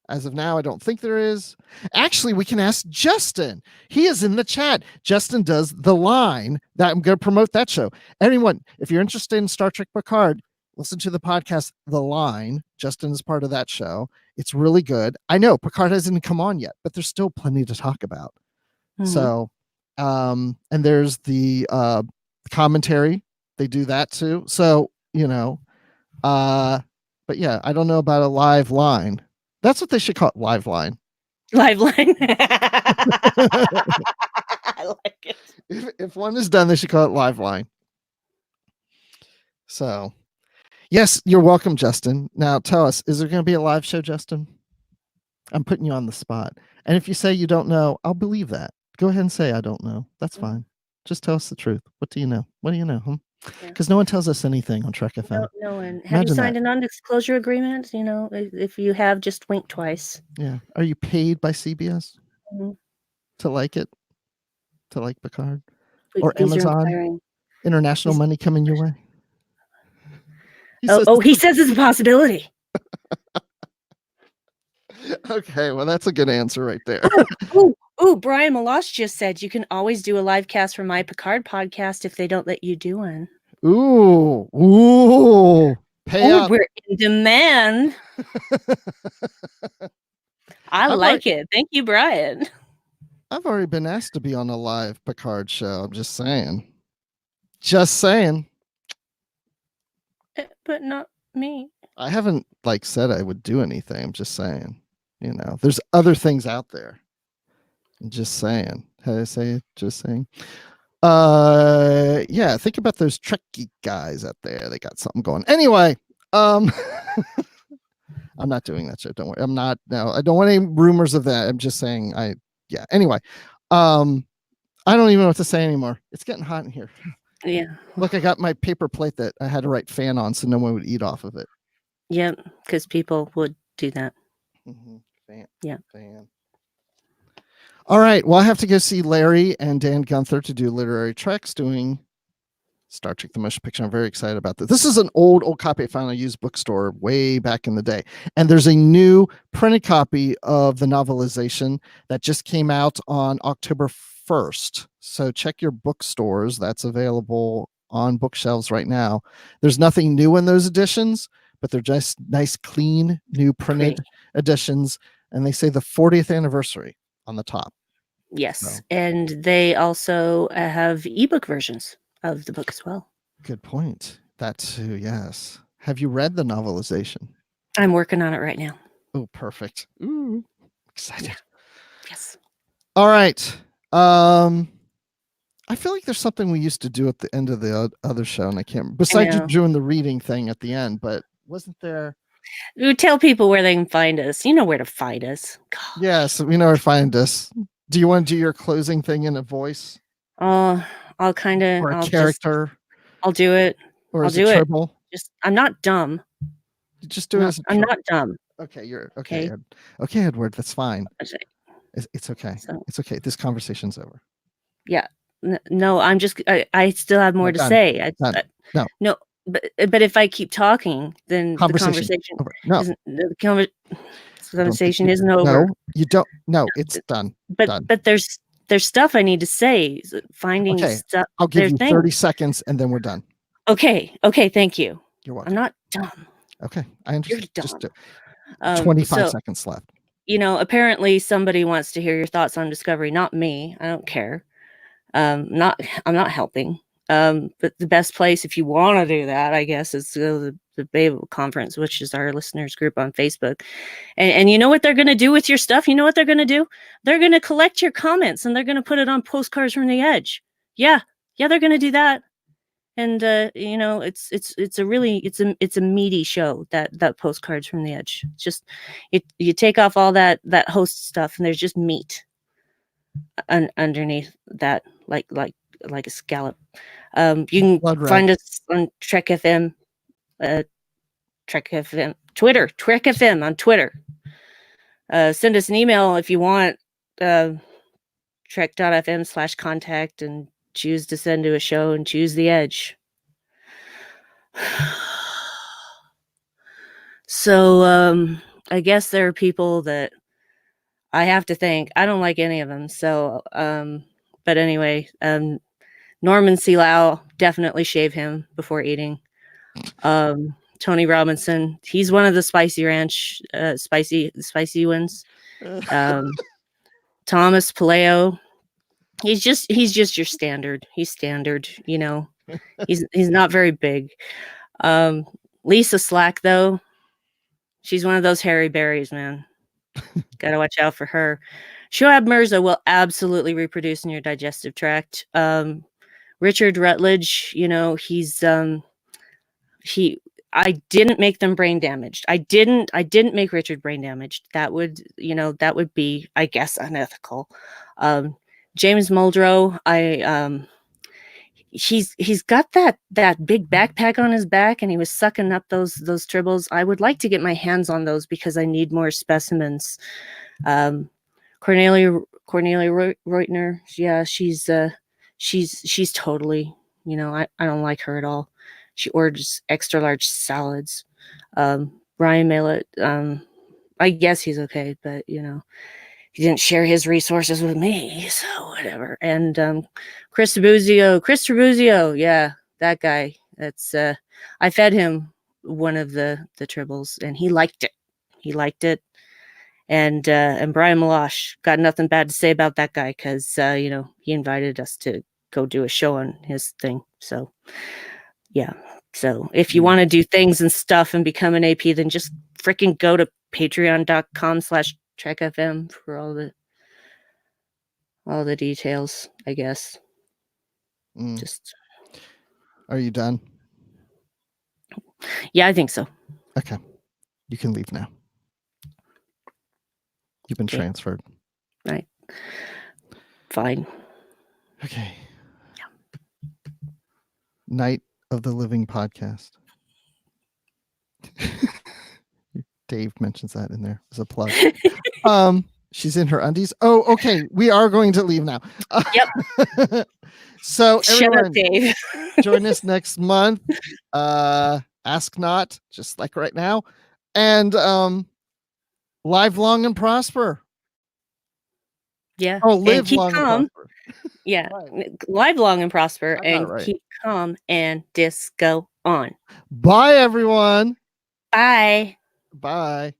As of now, I don't think there is. Actually, we can ask Justin. He is in the chat. Justin does The Line. That I'm going to promote that show. Anyone, if you're interested in Star Trek Picard, listen to the podcast The Line. Justin is part of that show. It's really good. I know Picard hasn't come on yet, but there's still plenty to talk about. Mm-hmm. So, and there's the commentary. They do that too. So, but yeah, I don't know about a live line. That's what they should call it, live line. Liveline. I like it. If one is done, they should call it Liveline. So, yes, you're welcome, Justin. Now, tell us, is there going to be a live show, Justin? I'm putting you on the spot. And if you say you don't know, I'll believe that. Go ahead and say I don't know. That's fine. Just tell us the truth. What do you know? What do you know? Because no one tells us anything on Trek FM. No, and have Imagine you signed that. a non-disclosure agreement? You know, if you have, just wink twice. Yeah. Are you paid by CBS Mhm. to like it? To like Picard? These Or are Amazon? inspiring. International These- money coming your way? He He says it's a possibility. Okay, well, that's a good answer right there. Ooh, Brian Malosh just said you can always do a live cast for my Picard podcast if they don't let you do one. Ooh, pay Oh, up. we're in demand. I like it. Thank you, Brian. I've already been asked to be on a live Picard show. I'm just saying. Just saying. But not me. I haven't said I would do anything. I'm just saying. You know, there's other things out there. I'm just saying. How did I say it? Just saying. Yeah, think about those Trek geek guys out there. They got something going. Anyway, I'm not doing that shit. Don't worry. I'm not. No, I don't want any rumors of that. I'm just saying. Yeah. Anyway, I don't even know what to say anymore. It's getting hot in here. Yeah. Look, I got my paper plate that I had to write fan on, so no one would eat off of it. Yeah, because people would do that. Fan. Yeah. Fan. All right. Well, I have to go see Larry and Dan Gunther to do Literary Treks doing Star Trek The Motion Picture. I'm very excited about this. This is an old copy I found at a used bookstore way back in the day. And there's a new printed copy of the novelization that just came out on October 1st. So check your bookstores. That's available on bookshelves right now. There's nothing new in those editions, but they're just nice, clean, new printed editions. And they say the 40th anniversary on the top. Yes. So. And they also have ebook versions of the book as well. Good point. That too, yes. Have you read the novelization? I'm working on it right now. Oh, perfect. Ooh, excited. Yeah. Yes. All right. I feel like there's something we used to do at the end of the other show, and I can't. Besides you doing the reading thing at the end, but wasn't there? We tell people where they can find us. You know where to find us. Gosh. Yes, we know where to find us. Do you want to do your closing thing in a voice? I'll kind of. Or a character. I'll do it. Or I'll do it. I'm not dumb. Just do it as a I'm not dumb. Okay, you're okay. Okay, Edward, that's fine. It's okay. So, it's okay. This conversation's over. Yeah. No, I'm just. I still have more to say. No. But if I keep talking, then the conversation over. No, the conversation isn't over. No, you don't. No, it's done. But there's stuff I need to say. Finding stuff. I'll give you 30 seconds, and then we're done. Okay. Thank you. You're welcome. I'm not dumb. Okay, I understand. You're dumb. Just 25 seconds left. You know, apparently somebody wants to hear your thoughts on Discovery, not me. I don't care. I'm not helping. But the best place, if you want to do that, I guess, is to go to the Babel Conference, which is our listeners group on Facebook. And you know what they're going to do with your stuff? You know what they're going to do? They're going to collect your comments and they're going to put it on Postcards from the Edge. Yeah, they're going to do that. And you know, it's a meaty show, that Postcards from the Edge. It's just you take off all that host stuff and there's just meat underneath that, like a scallop. You can find us on Trek FM, Trek FM Twitter, Trek FM on Twitter. Send us an email if you want, trek.fm/contact, and choose to send to a show and choose the Edge. So I guess there are people that I have to thank. I don't like any of them. So but anyway, Norman C. Lau, definitely shave him before eating. Tony Robinson, he's one of the Spicy Ranch spicy ones. Thomas Paleo, he's just your standard. He's standard, you know. He's not very big. Lisa Slack, though, she's one of those hairy berries, man. Gotta watch out for her. Shoaib Mirza will absolutely reproduce in your digestive tract. Richard Rutledge, you know, I didn't make them brain damaged. I didn't make Richard brain damaged. That would, you know, that would be, I guess, unethical. James Muldrow, he's got that big backpack on his back, and he was sucking up those tribbles. I would like to get my hands on those because I need more specimens. Cornelia Reutner, yeah, she's totally, you know, I don't like her at all. She orders extra large salads. Brian Mallet, I guess he's okay, but you know, he didn't share his resources with me, so whatever. And Chris Tribuzio, yeah, that guy. That's I fed him one of the tribbles, and he liked it. And Brian Malosh, got nothing bad to say about that guy because you know, he invited us to go do a show on his thing. So yeah. So if you want to do things and stuff and become an AP, then just freaking go to patreon.com/trekfm for all the details, I guess. Just. Are you done? Yeah, I think so. Okay. You can leave now. You've been transferred. Right. Fine. Okay. Yeah. Night of the Living podcast. Dave mentions that in there as a plug. She's in her undies. Oh, okay. We are going to leave now. Yep. So Shut everyone, up, Dave. join us next month. Ask Not, just like right now. And live long and prosper. Yeah. Oh, live keep long calm. and prosper. Yeah. Right. Live long and prosper, and right. Keep calm and disco on. Bye, everyone. Bye. Bye.